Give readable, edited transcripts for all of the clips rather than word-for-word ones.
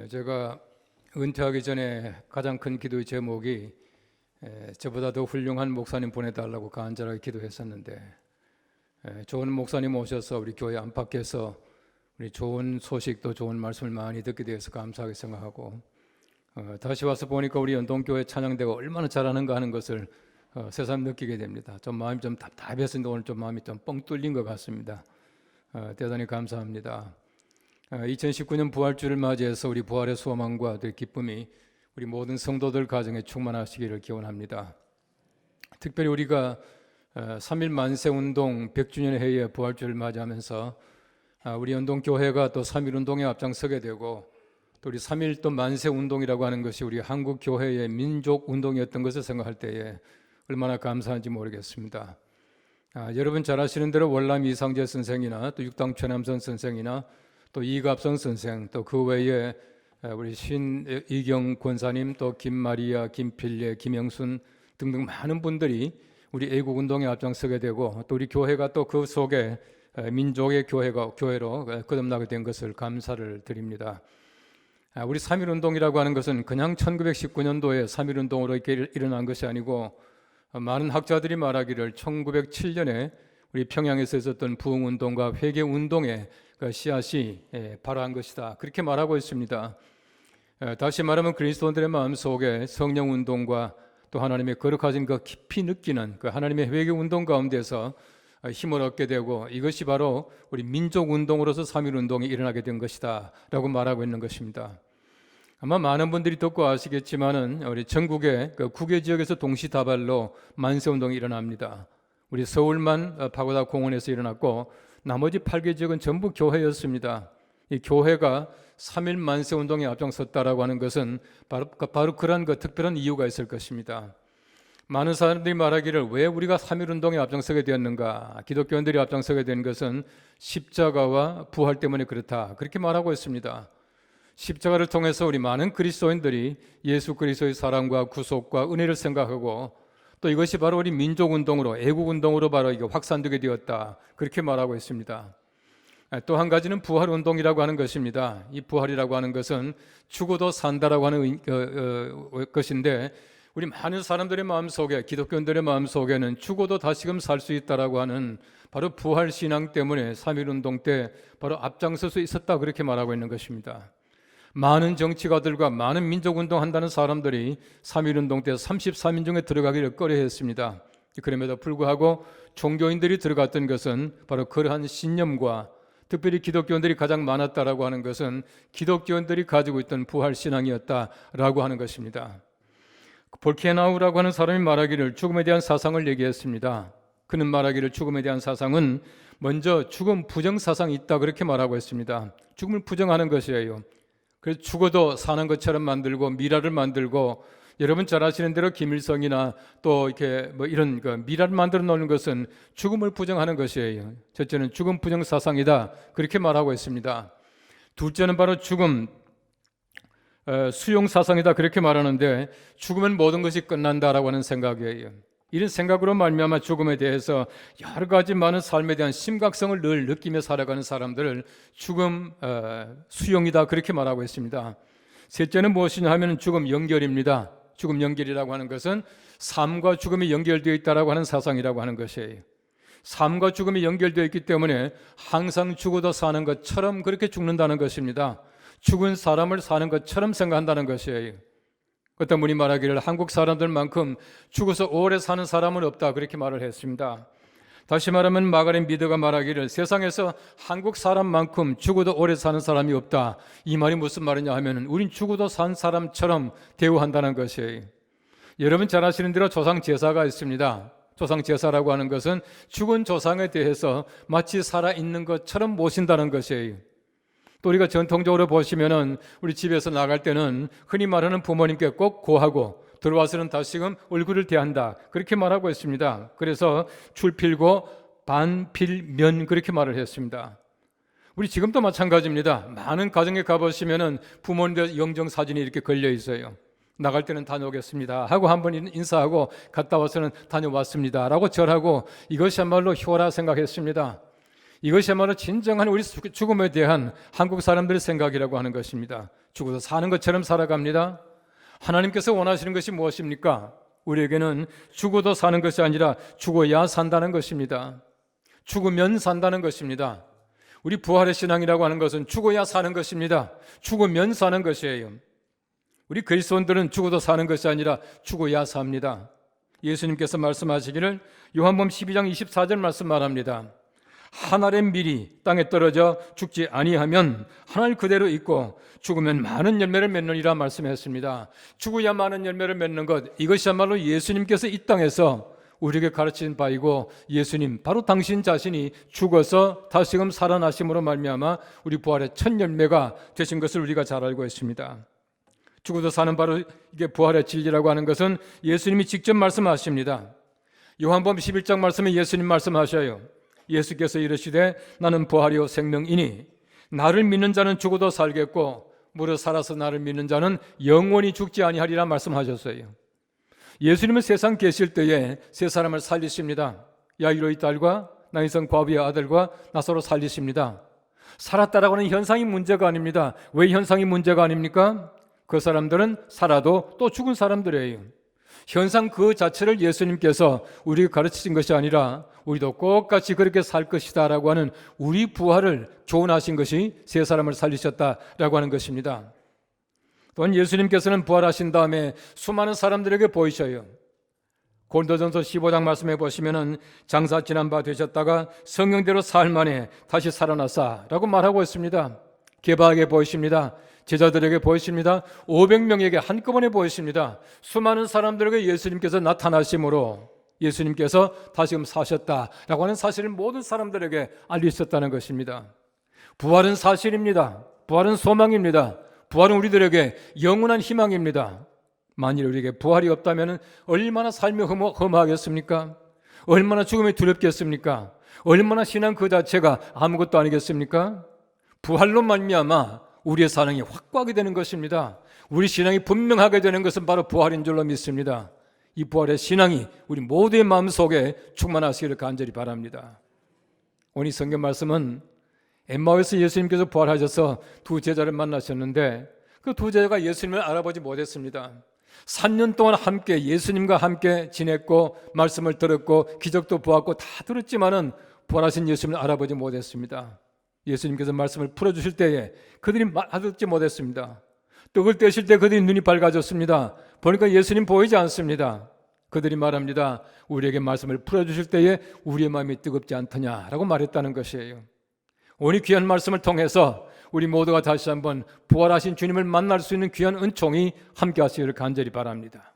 제가 은퇴하기 전에 가장 큰 기도의 제목이 저보다 더 훌륭한 목사님 보내달라고 간절하게 기도했었는데, 좋은 목사님 오셔서 우리 교회 안팎에서 우리 좋은 소식도 좋은 말씀을 많이 듣게 되어서 감사하게 생각하고, 다시 와서 보니까 우리 연동교회 찬양대가 얼마나 잘하는가 하는 것을 새삼 느끼게 됩니다. 좀 마음이 좀 답답했는데 오늘 좀 마음이 좀 뻥 뚫린 것 같습니다. 대단히 감사합니다. 2019년 부활주를 맞이해서 우리 부활의 소망과 그 기쁨이 우리 모든 성도들 가정에 충만하시기를 기원합니다. 특별히 우리가 3.1 만세운동 100주년 해에 부활주를 맞이하면서 우리 연동교회가 또 3.1 운동에 앞장서게 되고, 또 우리 3.1 또 만세운동이라고 하는 것이 우리 한국 교회의 민족 운동이었던 것을 생각할 때에 얼마나 감사한지 모르겠습니다. 여러분 잘 아시는 대로 월남 이상재 선생이나 또 육당 최남선 선생이나 또 이갑성 선생, 또 그 외에 우리 신이경 권사님, 또 김마리아, 김필례, 김영순 등등 많은 분들이 우리 애국운동에 앞장서게 되고, 또 우리 교회가 또 그 속에 민족의 교회로 거듭나게 된 것을 감사를 드립니다. 우리 3.1운동이라고 하는 것은 그냥 1919년도에 3.1운동으로 이렇게 일어난 것이 아니고, 많은 학자들이 말하기를 1907년에 우리 평양에서 있었던 부흥운동과 회개운동의 그 씨앗이 발화한 것이다, 그렇게 말하고 있습니다. 다시 말하면 그리스도인들의 마음속에 성령운동과 또 하나님의 거룩하신 그 깊이 느끼는 그 하나님의 회개운동 가운데서 힘을 얻게 되고, 이것이 바로 우리 민족운동으로서 3.1운동이 일어나게 된 것이다 라고 말하고 있는 것입니다. 아마 많은 분들이 듣고 아시겠지만은 우리 전국의 그 9개 지역에서 동시다발로 만세운동이 일어납니다. 우리 서울만 파고다 공원에서 일어났고, 나머지 8개 지역은 전부 교회였습니다. 이 교회가 3.1 만세운동에 앞장섰다라고 하는 것은 바로 그런 그 특별한 이유가 있을 것입니다. 많은 사람들이 말하기를 왜 우리가 3.1 운동에 앞장서게 되었는가, 기독교인들이 앞장서게 된 것은 십자가와 부활 때문에 그렇다, 그렇게 말하고 있습니다. 십자가를 통해서 우리 많은 그리스도인들이 예수 그리스도의 사랑과 구속과 은혜를 생각하고, 또 이것이 바로 우리 민족운동으로, 애국운동으로 바로 이거 확산되게 되었다, 그렇게 말하고 있습니다. 또 한 가지는 부활운동이라고 하는 것입니다. 이 부활이라고 하는 것은 죽어도 산다라고 하는 것인데, 우리 많은 사람들의 마음속에, 기독교인들의 마음속에는 죽어도 다시금 살 수 있다라고 하는 바로 부활신앙 때문에 3.1운동 때 바로 앞장설 수 있었다, 그렇게 말하고 있는 것입니다. 많은 정치가들과 많은 민족운동 한다는 사람들이 3.1운동 때 33인중에 들어가기를 꺼려했습니다. 그럼에도 불구하고 종교인들이 들어갔던 것은 바로 그러한 신념과, 특별히 기독교인들이 가장 많았다라고 하는 것은 기독교인들이 가지고 있던 부활신앙이었다라고 하는 것입니다. 볼케나우라고 하는 사람이 말하기를 죽음에 대한 사상을 얘기했습니다. 그는 말하기를 죽음에 대한 사상은 먼저 죽음 부정 사상이 있다, 그렇게 말하고 있습니다. 죽음을 부정하는 것이에요. 그래서 죽어도 사는 것처럼 만들고 미라를 만들고, 여러분 잘 아시는 대로 김일성이나 또 이렇게 이런 미라를 만들어 놓는 것은 죽음을 부정하는 것이에요. 첫째는 죽음 부정 사상이다, 그렇게 말하고 있습니다. 둘째는 바로 죽음 수용 사상이다, 그렇게 말하는데, 죽으면 모든 것이 끝난다라고 하는 생각이에요. 이런 생각으로 말미암아 죽음에 대해서 여러 가지 많은 삶에 대한 심각성을 늘 느끼며 살아가는 사람들을 죽음 수용이다, 그렇게 말하고 있습니다. 셋째는 무엇이냐 하면 죽음 연결입니다. 죽음 연결이라고 하는 것은 삶과 죽음이 연결되어 있다라고 하는 사상이라고 하는 것이에요. 삶과 죽음이 연결되어 있기 때문에 항상 죽어도 사는 것처럼 그렇게 죽는다는 것입니다. 죽은 사람을 사는 것처럼 생각한다는 것이에요. 어떤 분이 말하기를 한국 사람들만큼 죽어서 오래 사는 사람은 없다, 그렇게 말을 했습니다. 다시 말하면 마가렛 미드가 말하기를 세상에서 한국 사람만큼 죽어도 오래 사는 사람이 없다. 이 말이 무슨 말이냐 하면 우린 죽어도 산 사람처럼 대우한다는 것이에요. 여러분 잘 아시는 대로 조상 제사가 있습니다. 조상 제사라고 하는 것은 죽은 조상에 대해서 마치 살아있는 것처럼 모신다는 것이에요. 또 우리가 전통적으로 보시면은 우리 집에서 나갈 때는 흔히 말하는 부모님께 꼭 고하고 들어와서는 다시금 얼굴을 대한다, 그렇게 말하고 있습니다. 그래서 줄필고 반필면, 그렇게 말을 했습니다. 우리 지금도 마찬가지입니다. 많은 가정에 가보시면은 부모님들 영정사진이 이렇게 걸려 있어요. 나갈 때는 다녀오겠습니다 하고 한번 인사하고, 갔다 와서는 다녀왔습니다 라고 절하고, 이것이야말로 효라 생각했습니다. 이것이야말로 진정한 우리 죽음에 대한 한국 사람들의 생각이라고 하는 것입니다. 죽어서 사는 것처럼 살아갑니다. 하나님께서 원하시는 것이 무엇입니까? 우리에게는 죽어도 사는 것이 아니라 죽어야 산다는 것입니다. 죽으면 산다는 것입니다. 우리 부활의 신앙이라고 하는 것은 죽어야 사는 것입니다. 죽으면 사는 것이에요. 우리 그리스도인들은 죽어도 사는 것이 아니라 죽어야 삽니다. 예수님께서 말씀하시기를 요한복음 12장 24절 말씀 말합니다. 한 알의 밀이 땅에 떨어져 죽지 아니하면 한 알 그대로 있고 죽으면 많은 열매를 맺느니라 말씀했습니다. 죽어야 많은 열매를 맺는 것, 이것이야말로 예수님께서 이 땅에서 우리에게 가르친 바이고, 예수님 바로 당신 자신이 죽어서 다시금 살아나심으로 말미암아 우리 부활의 첫 열매가 되신 것을 우리가 잘 알고 있습니다. 죽어도 사는 바로 이게 부활의 진리라고 하는 것은 예수님이 직접 말씀하십니다. 요한복음 11장 말씀에 예수님 말씀하셔요. 예수께서 이르시되 나는 부활이요 생명이니 나를 믿는 자는 죽어도 살겠고 무릇 살아서 나를 믿는 자는 영원히 죽지 아니하리라 말씀하셨어요. 예수님은 세상 계실 때에 세 사람을 살리십니다. 야이로의 딸과 나인성 과부의 아들과 나사로 살리십니다. 살았다라고 하는 현상이 문제가 아닙니다. 왜 현상이 문제가 아닙니까? 그 사람들은 살아도 또 죽은 사람들이에요. 현상 그 자체를 예수님께서 우리에게 가르치신 것이 아니라 우리도 똑같이 그렇게 살 것이다 라고 하는 우리 부활을 교훈하신 것이 세 사람을 살리셨다라고 하는 것입니다. 또한 예수님께서는 부활하신 다음에 수많은 사람들에게 보이셔요. 고린도전서 15장 말씀해 보시면은 장사 지난 바 되셨다가 성령대로 사흘 만에 다시 살아나사 라고 말하고 있습니다. 개바에게 보이십니다. 제자들에게 보이십니다. 500명에게 한꺼번에 보이십니다. 수많은 사람들에게 예수님께서 나타나심으로 예수님께서 다시금 사셨다라고 하는 사실을 모든 사람들에게 알리셨다는 것입니다. 부활은 사실입니다. 부활은 소망입니다. 부활은 우리들에게 영원한 희망입니다. 만일 우리에게 부활이 없다면 얼마나 삶이 험하겠습니까? 얼마나 죽음이 두렵겠습니까? 얼마나 신앙 그 자체가 아무것도 아니겠습니까? 부활로 말미암아 우리의 사랑이 확고하게 되는 것입니다. 우리 신앙이 분명하게 되는 것은 바로 부활인 줄로 믿습니다. 이 부활의 신앙이 우리 모두의 마음속에 충만하시기를 간절히 바랍니다. 오늘 성경 말씀은 엠마오에서 예수님께서 부활하셔서 두 제자를 만나셨는데 그 두 제자가 예수님을 알아보지 못했습니다. 3년 동안 함께 예수님과 함께 지냈고 말씀을 들었고 기적도 보았고 다 들었지만은 부활하신 예수님을 알아보지 못했습니다. 예수님께서 말씀을 풀어주실 때에 그들이 알아듣지 못했습니다. 떡을 떼실 때 그들이 눈이 밝아졌습니다. 보니까 예수님 보이지 않습니다. 그들이 말합니다. 우리에게 말씀을 풀어주실 때에 우리의 마음이 뜨겁지 않더냐라고 말했다는 것이에요. 오늘 귀한 말씀을 통해서 우리 모두가 다시 한번 부활하신 주님을 만날 수 있는 귀한 은총이 함께 하시기를 간절히 바랍니다.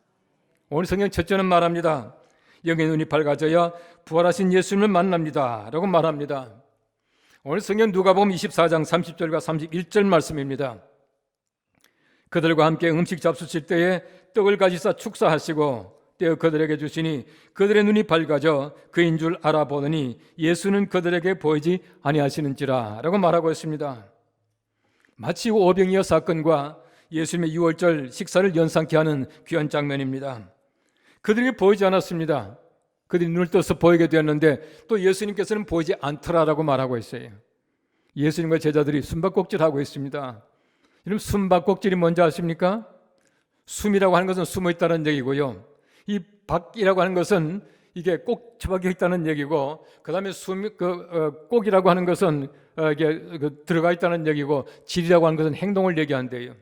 오늘 성경 첫째는 말합니다. 영의 눈이 밝아져야 부활하신 예수님을 만납니다 라고 말합니다. 오늘 성경 누가복음 24장 30절과 31절 말씀입니다. 그들과 함께 음식 잡수실 때에 떡을 가지사 축사하시고 떼어 그들에게 주시니 그들의 눈이 밝아져 그인 줄 알아보더니 예수는 그들에게 보이지 아니하시는지라 라고 말하고 있습니다. 마치 오병이어 사건과 예수님의 유월절 식사를 연상케 하는 귀한 장면입니다. 그들에게 보이지 않았습니다. 그들이 눈을 떠서 보이게 되었는데 또 예수님께서는 보이지 않더라라고 말하고 있어요. 예수님과 제자들이 숨바꼭질하고 있습니다. 여러분, 숨바꼭질이 뭔지 아십니까? 숨이라고 하는 것은 숨어 있다는 얘기고요. 이 박이라고 하는 것은 이게 꼭 처박혀 있다는 얘기고, 그 다음에 꼭이라고 하는 것은 이게 들어가 있다는 얘기고, 질이라고 하는 것은 행동을 얘기한대요.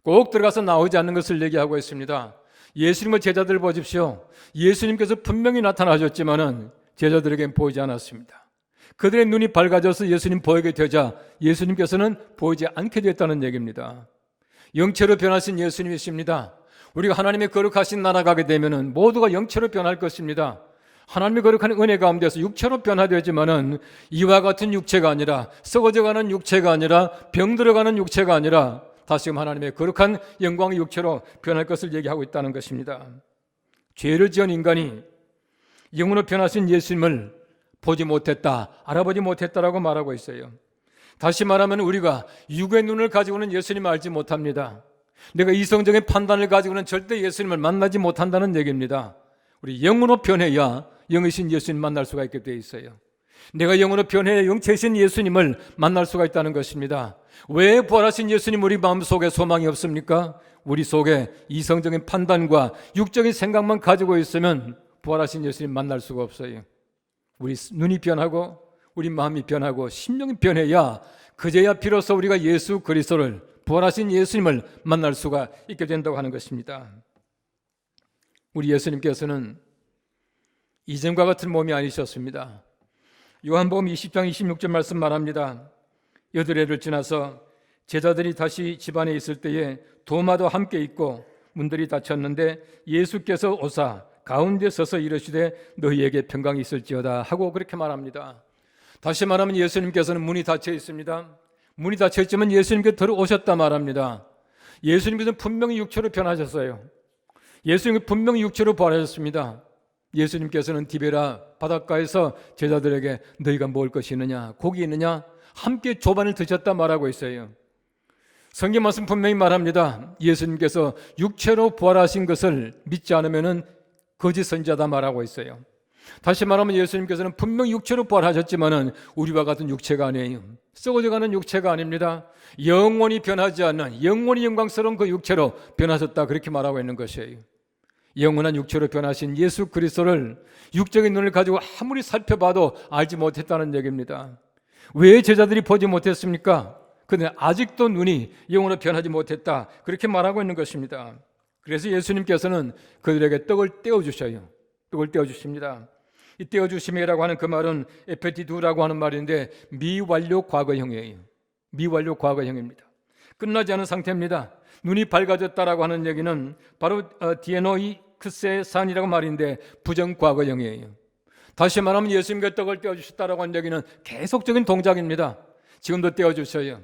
꼭 들어가서 나오지 않는 것을 얘기하고 있습니다. 예수님의 제자들을 보십시오. 예수님께서 분명히 나타나셨지만은 제자들에게는 보이지 않았습니다. 그들의 눈이 밝아져서 예수님 보이게 되자 예수님께서는 보이지 않게 됐다는 얘기입니다. 영체로 변하신 예수님이십니다. 우리가 하나님의 거룩하신 나라 가게 되면은 모두가 영체로 변할 것입니다. 하나님의 거룩한 은혜 가운데서 육체로 변화되지만은 이와 같은 육체가 아니라, 썩어져가는 육체가 아니라, 병들어가는 육체가 아니라 다시금 하나님의 거룩한 영광의 육체로 변할 것을 얘기하고 있다는 것입니다. 죄를 지은 인간이 영으로 변하신 예수님을 보지 못했다, 알아보지 못했다라고 말하고 있어요. 다시 말하면 우리가 육의 눈을 가지고는 예수님을 알지 못합니다. 내가 이성적인 판단을 가지고는 절대 예수님을 만나지 못한다는 얘기입니다. 우리 영으로 변해야 영이신 예수님 만날 수가 있게 되어 있어요. 내가 영으로 변해 영체이신 예수님을 만날 수가 있다는 것입니다. 왜 부활하신 예수님 우리 마음속에 소망이 없습니까? 우리 속에 이성적인 판단과 육적인 생각만 가지고 있으면 부활하신 예수님 만날 수가 없어요. 우리 눈이 변하고 우리 마음이 변하고 심령이 변해야 그제야 비로소 우리가 예수 그리스도를, 부활하신 예수님을 만날 수가 있게 된다고 하는 것입니다. 우리 예수님께서는 이전과 같은 몸이 아니셨습니다. 요한복음 20장 26절 말씀 말합니다. 여드레를 지나서 제자들이 다시 집안에 있을 때에 도마도 함께 있고 문들이 닫혔는데 예수께서 오사 가운데 서서 이르시되 너희에게 평강이 있을지어다 하고 그렇게 말합니다. 다시 말하면 예수님께서는 문이 닫혀 있습니다. 문이 닫혀 있지만 예수님께서 들어오셨다 말합니다. 예수님께서는 분명히 육체로 변하셨어요. 예수님은 분명히 육체로 부활하셨습니다. 예수님께서는 디베라 바닷가에서 제자들에게 너희가 먹을 것이 있느냐, 고기 있느냐, 함께 조반을 드셨다 말하고 있어요. 성경 말씀 분명히 말합니다. 예수님께서 육체로 부활하신 것을 믿지 않으면 거짓 선지자다 말하고 있어요. 다시 말하면 예수님께서는 분명히 육체로 부활하셨지만은 우리와 같은 육체가 아니에요. 썩어져가는 육체가 아닙니다. 영원히 변하지 않는 영원히 영광스러운 그 육체로 변하셨다, 그렇게 말하고 있는 것이에요. 영원한 육체로 변하신 예수 그리스도를 육적인 눈을 가지고 아무리 살펴봐도 알지 못했다는 얘기입니다. 왜 제자들이 보지 못했습니까? 그런데 아직도 눈이 영으로 변하지 못했다, 그렇게 말하고 있는 것입니다. 그래서 예수님께서는 그들에게 떡을 떼어주셔요. 떡을 떼어주십니다. 이 떼어주심이라고 하는 그 말은 에페티두라고 하는 말인데 미완료 과거형이에요. 미완료 과거형입니다. 끝나지 않은 상태입니다. 눈이 밝아졌다라고 하는 얘기는 바로 디에노이크세산이라고 말인데 부정과거형이에요. 다시 말하면 예수님께 떡을 떼어주셨다라고 하는 얘기는 계속적인 동작입니다. 지금도 떼어주셔요.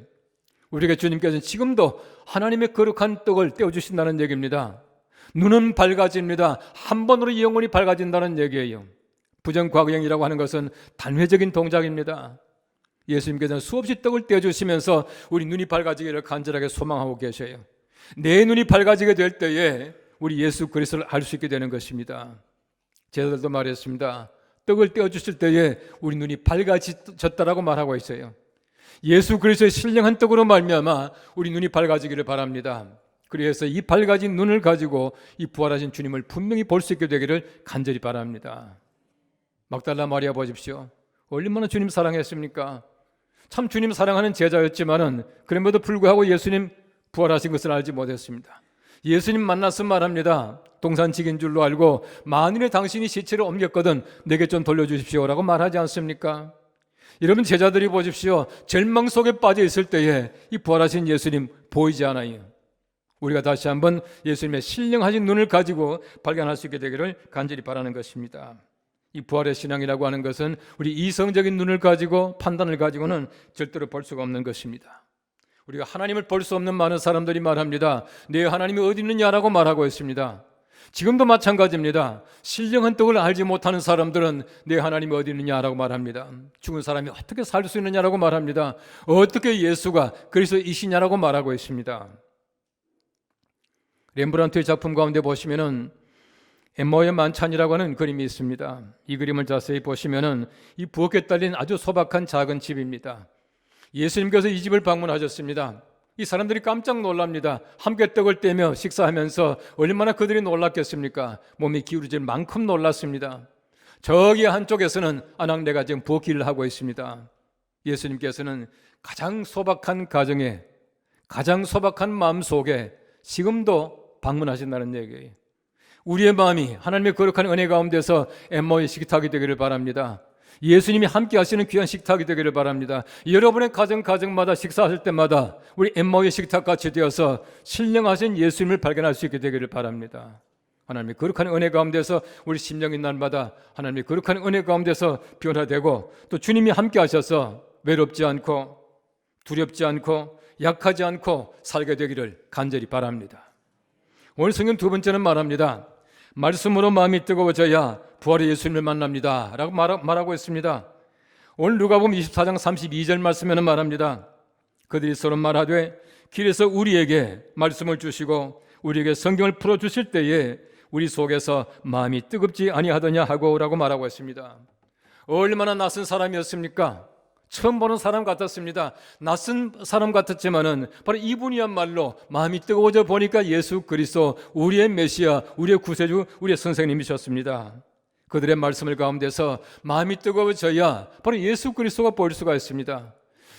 우리에게 주님께서는 지금도 하나님의 거룩한 떡을 떼어주신다는 얘기입니다. 눈은 밝아집니다. 한 번으로 영원히 밝아진다는 얘기예요. 부정과거형이라고 하는 것은 단회적인 동작입니다. 예수님께서는 수없이 떡을 떼어주시면서 우리 눈이 밝아지기를 간절하게 소망하고 계셔요. 내 눈이 밝아지게 될 때에 우리 예수 그리스도를 알 수 있게 되는 것입니다. 제자들도 말했습니다. 떡을 떼어주실 때에 우리 눈이 밝아졌다라고 말하고 있어요. 예수 그리스도의 신령한 떡으로 말미암아 우리 눈이 밝아지기를 바랍니다. 그래서 이 밝아진 눈을 가지고 이 부활하신 주님을 분명히 볼 수 있게 되기를 간절히 바랍니다. 막달라 마리아 보십시오. 얼마나 주님 사랑했습니까? 참 주님 사랑하는 제자였지만은 그럼에도 불구하고 예수님 부활하신 것을 알지 못했습니다. 예수님 만나서 말합니다. 동산직인 줄로 알고 만일에 당신이 시체를 옮겼거든 내게 좀 돌려주십시오라고 말하지 않습니까? 여러분, 제자들이 보십시오. 절망 속에 빠져 있을 때에 이 부활하신 예수님 보이지 않아요. 우리가 다시 한번 예수님의 신령하신 눈을 가지고 발견할 수 있게 되기를 간절히 바라는 것입니다. 이 부활의 신앙이라고 하는 것은 우리 이성적인 눈을 가지고 판단을 가지고는 절대로 볼 수가 없는 것입니다. 우리가 하나님을 볼 수 없는 많은 사람들이 말합니다. 내 하나님이 어디 있느냐라고 말하고 있습니다. 지금도 마찬가지입니다. 신령한 떡을 알지 못하는 사람들은 내 하나님이 어디 있느냐라고 말합니다. 죽은 사람이 어떻게 살 수 있느냐라고 말합니다. 어떻게 예수가 그리스도이시냐라고 말하고 있습니다. 렘브란트의 작품 가운데 보시면은 엠마오의 만찬이라고 하는 그림이 있습니다. 이 그림을 자세히 보시면은 이 부엌에 딸린 아주 소박한 작은 집입니다. 예수님께서 이 집을 방문하셨습니다. 이 사람들이 깜짝 놀랍니다. 함께 떡을 떼며 식사하면서 얼마나 그들이 놀랐겠습니까? 몸이 기울어질 만큼 놀랐습니다. 저기 한쪽에서는 아낙네가 지금 부엌 일을 하고 있습니다. 예수님께서는 가장 소박한 가정에, 가장 소박한 마음 속에 지금도 방문하신다는 얘기예요. 우리의 마음이 하나님의 거룩한 은혜 가운데서 엠마오의 식탁이 되기를 바랍니다. 예수님이 함께 하시는 귀한 식탁이 되기를 바랍니다. 여러분의 가정마다 식사하실 때마다 우리 엠마오의 식탁같이 되어서 신령하신 예수님을 발견할 수 있게 되기를 바랍니다. 하나님의 거룩한 은혜 가운데서 우리 심령이 날마다 하나님의 거룩한 은혜 가운데서 변화되고 또 주님이 함께 하셔서 외롭지 않고 두렵지 않고 약하지 않고 살게 되기를 간절히 바랍니다. 오늘 성경 두 번째는 말합니다. 말씀으로 마음이 뜨거워져야 부활의 예수님을 만납니다 라고 말하고 있습니다. 오늘 누가복음 24장 32절 말씀에는 말합니다. 그들이 서로 말하되 길에서 우리에게 말씀을 주시고 우리에게 성경을 풀어주실 때에 우리 속에서 마음이 뜨겁지 아니하더냐 하고 라고 말하고 있습니다. 얼마나 낯선 사람이었습니까? 처음 보는 사람 같았습니다. 낯선 사람 같았지만은 바로 이분이야말로 마음이 뜨거워져 보니까 예수 그리스도, 우리의 메시아, 우리의 구세주, 우리의 선생님이셨습니다. 그들의 말씀을 가운데서 마음이 뜨거워져야 바로 예수 그리스도가 보일 수가 있습니다.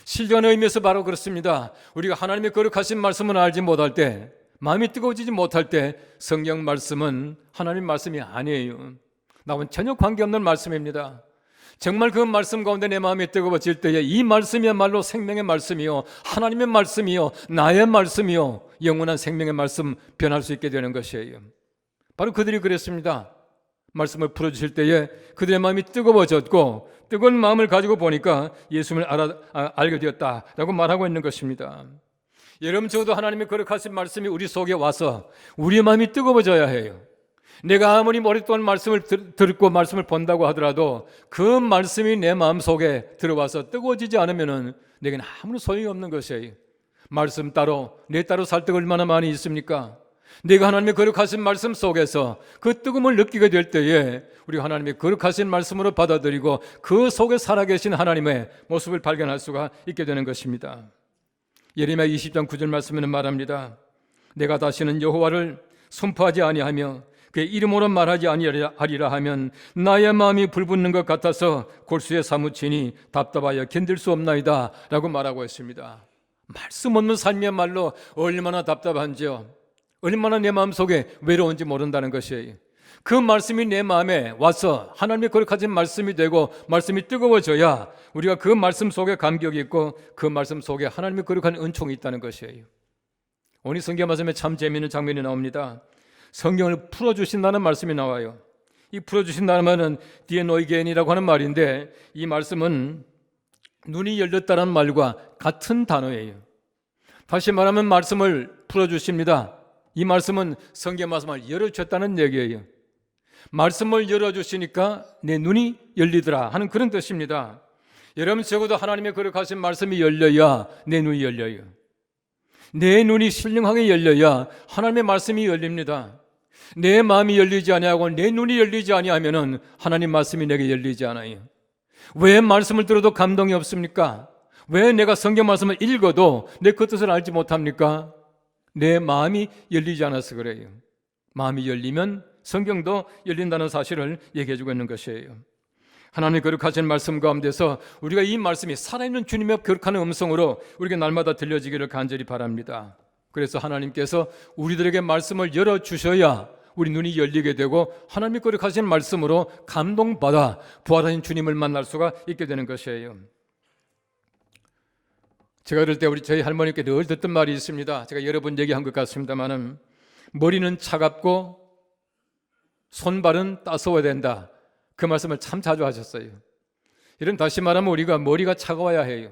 신령한 의미에서 바로 그렇습니다. 우리가 하나님의 거룩하신 말씀을 알지 못할 때, 마음이 뜨거워지지 못할 때 성경 말씀은 하나님 말씀이 아니에요. 나와는 전혀 관계없는 말씀입니다. 정말 그 말씀 가운데 내 마음이 뜨거워질 때에 이 말씀이야말로 생명의 말씀이요, 하나님의 말씀이요, 나의 말씀이요, 영원한 생명의 말씀 변할 수 있게 되는 것이에요. 바로 그들이 그랬습니다. 말씀을 풀어주실 때에 그들의 마음이 뜨거워졌고 뜨거운 마음을 가지고 보니까 예수님을 알게 되었다라고 말하고 있는 것입니다. 여러분, 저도 하나님의 거룩하신 말씀이 우리 속에 와서 우리의 마음이 뜨거워져야 해요. 내가 아무리 오랫동안 말씀을 듣고 말씀을 본다고 하더라도 그 말씀이 내 마음속에 들어와서 뜨거워지지 않으면 내게는 아무런 소용이 없는 것이에요. 말씀 따로 내 따로 살 때가 얼마나 많이 있습니까? 내가 하나님의 거룩하신 말씀 속에서 그 뜨거움을 느끼게 될 때에 우리가 하나님의 거룩하신 말씀으로 받아들이고 그 속에 살아계신 하나님의 모습을 발견할 수가 있게 되는 것입니다. 예레미야 20장 9절 말씀에는 말합니다. 내가 다시는 여호와를 선포하지 아니하며 그의 이름으로 말하지 아니하리라 하면 나의 마음이 불붙는 것 같아서 골수에 사무치니 답답하여 견딜 수 없나이다 라고 말하고 있습니다. 말씀 없는 삶이야말로 얼마나 답답한지요, 얼마나 내 마음속에 외로운지 모른다는 것이에요. 그 말씀이 내 마음에 와서 하나님의 거룩하신 말씀이 되고 말씀이 뜨거워져야 우리가 그 말씀 속에 감격이 있고 그 말씀 속에 하나님의 거룩한 은총이 있다는 것이에요. 오늘 성경 말씀에 참 재미있는 장면이 나옵니다. 성경을 풀어주신다는 말씀이 나와요. 이 풀어주신다는 말은 디에노이겐이라고 하는 말인데 이 말씀은 눈이 열렸다는 말과 같은 단어예요. 다시 말하면 말씀을 풀어주십니다. 이 말씀은 성경 말씀을 열어주셨다는 얘기예요. 말씀을 열어주시니까 내 눈이 열리더라 하는 그런 뜻입니다. 여러분, 적어도 하나님의 거룩하신 말씀이 열려야 내 눈이 열려요. 내 눈이 신령하게 열려야 하나님의 말씀이 열립니다. 내 마음이 열리지 아니하고 내 눈이 열리지 아니하면 하나님 말씀이 내게 열리지 않아요. 왜 말씀을 들어도 감동이 없습니까? 왜 내가 성경 말씀을 읽어도 내 그 뜻을 알지 못합니까? 내 마음이 열리지 않아서 그래요. 마음이 열리면 성경도 열린다는 사실을 얘기해 주고 있는 것이에요. 하나님의 거룩하신 말씀 가운데서 우리가 이 말씀이 살아있는 주님의 거룩한 음성으로 우리에게 날마다 들려지기를 간절히 바랍니다. 그래서 하나님께서 우리들에게 말씀을 열어주셔야 우리 눈이 열리게 되고 하나님의 거룩하신 말씀으로 감동받아 부활하신 주님을 만날 수가 있게 되는 것이에요. 제가 어릴 때 저희 할머니께 늘 듣던 말이 있습니다. 제가 여러 번 얘기한 것 같습니다만은 머리는 차갑고 손발은 따스워야 된다. 그 말씀을 참 자주 하셨어요. 이런, 다시 말하면 우리가 머리가 차가워야 해요.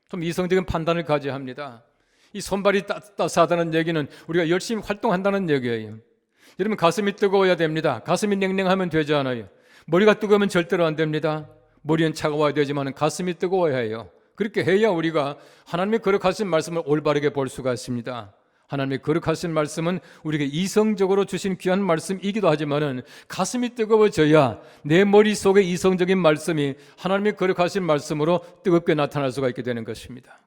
좀 이성적인 판단을 가져야 합니다. 이 손발이 따스하다는 얘기는 우리가 열심히 활동한다는 얘기예요. 여러분, 가슴이 뜨거워야 됩니다. 가슴이 냉랭하면 되지 않아요. 머리가 뜨거우면 절대로 안 됩니다. 머리는 차가워야 되지만 가슴이 뜨거워야 해요. 그렇게 해야 우리가 하나님의 거룩하신 말씀을 올바르게 볼 수가 있습니다. 하나님의 거룩하신 말씀은 우리에게 이성적으로 주신 귀한 말씀이기도 하지만은 가슴이 뜨거워져야 내 머릿속에 이성적인 말씀이 하나님의 거룩하신 말씀으로 뜨겁게 나타날 수가 있게 되는 것입니다.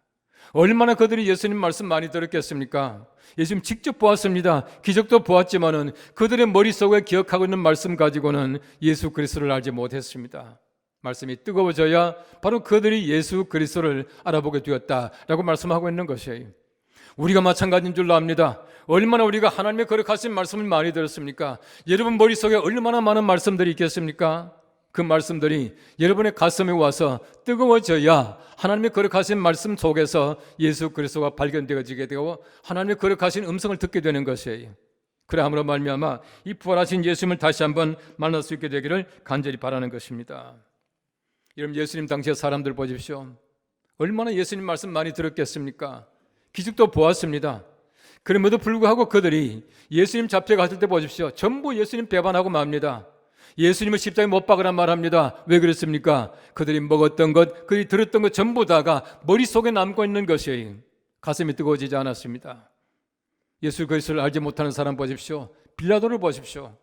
얼마나 그들이 예수님 말씀 많이 들었겠습니까? 예수님 직접 보았습니다. 기적도 보았지만은 그들의 머릿속에 기억하고 있는 말씀 가지고는 예수 그리스도를 알지 못했습니다. 말씀이 뜨거워져야 바로 그들이 예수 그리스도를 알아보게 되었다라고 말씀하고 있는 것이에요. 우리가 마찬가지인 줄로 압니다. 얼마나 우리가 하나님의 거룩하신 말씀을 많이 들었습니까? 여러분 머릿속에 얼마나 많은 말씀들이 있겠습니까? 그 말씀들이 여러분의 가슴에 와서 뜨거워져야 하나님의 거룩하신 말씀 속에서 예수 그리스도가 발견되어지게 되고 하나님의 거룩하신 음성을 듣게 되는 것이에요. 그러함으로 말미암아 이 부활하신 예수님을 다시 한번 만날 수 있게 되기를 간절히 바라는 것입니다. 여러분, 예수님 당시의 사람들 보십시오. 얼마나 예수님 말씀 많이 들었겠습니까? 기적도 보았습니다. 그럼에도 불구하고 그들이 예수님 잡혀갔을 때 보십시오. 전부 예수님 배반하고 맙니다. 예수님을 십자가에 못 박으란 말합니다. 왜 그랬습니까? 그들이 먹었던 것, 그들이 들었던 것 전부 다가 머릿속에 남고 있는 것이에요. 가슴이 뜨거워지지 않았습니다. 예수 그리스도를 알지 못하는 사람 보십시오. 빌라도를 보십시오.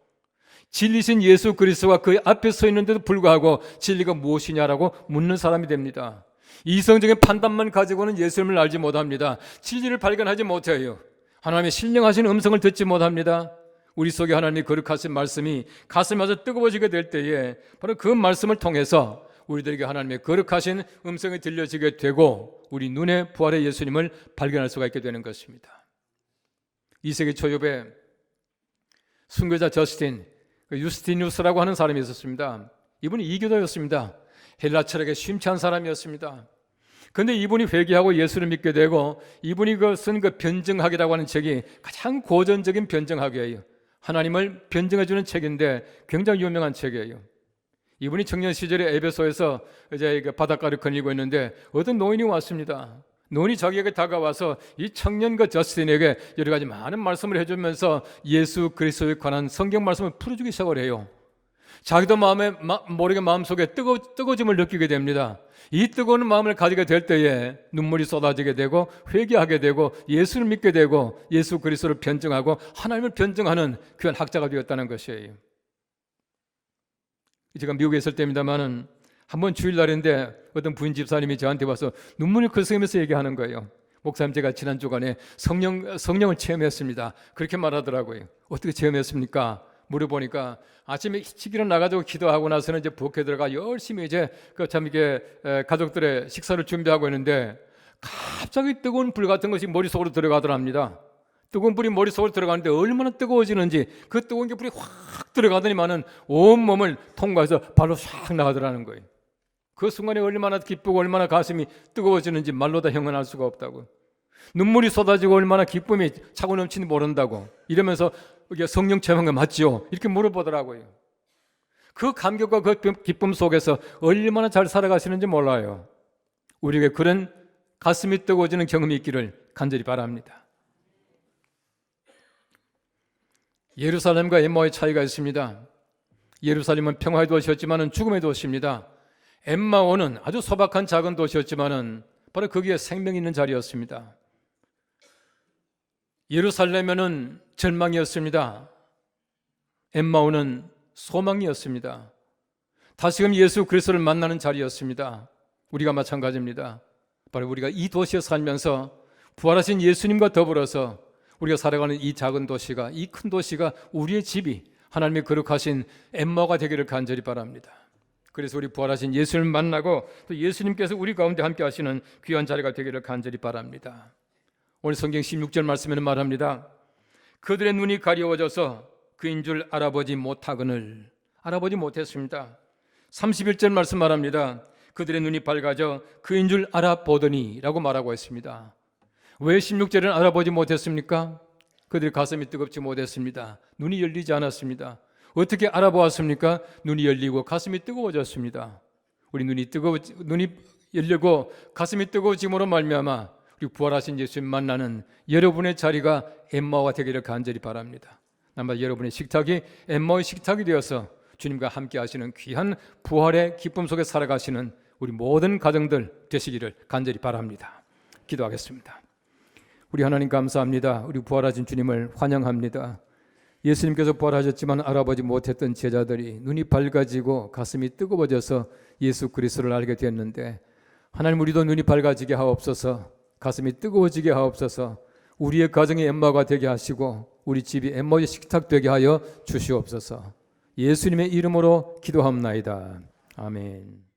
진리신 예수 그리스도가 그 앞에 서 있는데도 불구하고 진리가 무엇이냐라고 묻는 사람이 됩니다. 이성적인 판단만 가지고는 예수님을 알지 못합니다. 진리를 발견하지 못해요. 하나님의 신령하신 음성을 듣지 못합니다. 우리 속에 하나님이 거룩하신 말씀이 가슴에 와서 뜨거워지게 될 때에 바로 그 말씀을 통해서 우리들에게 하나님의 거룩하신 음성이 들려지게 되고 우리 눈에 부활의 예수님을 발견할 수가 있게 되는 것입니다. 2세기 초엽에 순교자 저스틴 유스티누스라고 하는 사람이 있었습니다. 이분이 이교도였습니다. 헬라 철학에 심취한 사람이었습니다. 그런데 이분이 회개하고 예수를 믿게 되고 이분이 쓴 그 변증학이라고 하는 책이 가장 고전적인 변증학이에요. 하나님을 변증해주는 책인데 굉장히 유명한 책이에요. 이분이 청년 시절에 에베소에서 이제 바닷가를 거닐고 있는데 어떤 노인이 왔습니다. 노인이 자기에게 다가와서 이 청년과 저스틴에게 여러 가지 많은 말씀을 해주면서 예수 그리스도에 관한 성경 말씀을 풀어주기 시작을 해요. 자기도 모르게 마음속에 뜨거워짐을 느끼게 됩니다. 이 뜨거운 마음을 가지게 될 때에 눈물이 쏟아지게 되고 회개하게 되고 예수를 믿게 되고 예수 그리스도를 변증하고 하나님을 변증하는 귀한 학자가 되었다는 것이에요. 제가 미국에 있을 때입니다만은 한번 주일날인데 어떤 부인 집사님이 저한테 와서 눈물을 글썽이면서 얘기하는 거예요. 목사님, 제가 지난 주간에 성령을 체험했습니다. 그렇게 말하더라고요. 어떻게 체험했습니까? 물어보니까 아침에 일찍 일어나가지고 기도하고 나서는 이제 부엌에 들어가 열심히 이제 이게 가족들의 식사를 준비하고 있는데 갑자기 뜨거운 불 같은 것이 머릿속으로 들어가더랍니다. 뜨거운 불이 머릿속으로 들어가는데 얼마나 뜨거워지는지 그 뜨거운 게 불이 확 들어가더니만은 온몸을 통과해서 발로 싹 나가더라는 거예요. 그 순간에 얼마나 기쁘고 얼마나 가슴이 뜨거워지는지 말로 다 형언할 수가 없다고. 눈물이 쏟아지고 얼마나 기쁨이 차고 넘치는지 모른다고. 이러면서 이게 성령 체험한 거 맞지요? 이렇게 물어보더라고요. 그 감격과 그 기쁨 속에서 얼마나 잘 살아가시는지 몰라요. 우리에게 그런 가슴이 뜨거워지는 경험이 있기를 간절히 바랍니다. 예루살렘과 엠마오의 차이가 있습니다. 예루살렘은 평화의 도시였지만 죽음의 도시입니다. 엠마오는 아주 소박한 작은 도시였지만 바로 거기에 생명이 있는 자리였습니다. 예루살렘에는 절망이었습니다. 엠마오는 소망이었습니다. 다시금 예수 그리스도를 만나는 자리였습니다. 우리가 마찬가지입니다. 바로 우리가 이 도시에 살면서 부활하신 예수님과 더불어서 우리가 살아가는 이 작은 도시가, 이 큰 도시가 우리의 집이 하나님의 거룩하신 엠마오가 되기를 간절히 바랍니다. 그래서 우리 부활하신 예수를 만나고 또 예수님께서 우리 가운데 함께 하시는 귀한 자리가 되기를 간절히 바랍니다. 오늘 성경 16절 말씀에는 말합니다. 그들의 눈이 가려워져서 그인 줄 알아보지 못하거늘. 알아보지 못했습니다. 31절 말씀 말합니다. 그들의 눈이 밝아져 그인 줄 알아보더니 라고 말하고 있습니다. 왜 16절은 알아보지 못했습니까? 그들 가슴이 뜨겁지 못했습니다. 눈이 열리지 않았습니다. 어떻게 알아보았습니까? 눈이 열리고 가슴이 뜨거워졌습니다. 우리 눈이 열리고 가슴이 뜨거워짐으로 말미암아 우리 부활하신 예수님 만나는 여러분의 자리가 엠마오가 되기를 간절히 바랍니다. 아마 여러분의 식탁이 엠마오의 식탁이 되어서 주님과 함께 하시는 귀한 부활의 기쁨 속에 살아가시는 우리 모든 가정들 되시기를 간절히 바랍니다. 기도하겠습니다. 우리 하나님 감사합니다. 우리 부활하신 주님을 환영합니다. 예수님께서 부활하셨지만 알아보지 못했던 제자들이 눈이 밝아지고 가슴이 뜨거워져서 예수 그리스도를 알게 되었는데 하나님, 우리도 눈이 밝아지게 하옵소서, 가슴이 뜨거워지게 하옵소서, 우리의 가정이 엠마오가 되게 하시고 우리 집이 엠마오의 식탁 되게 하여 주시옵소서. 예수님의 이름으로 기도합나이다. 아멘.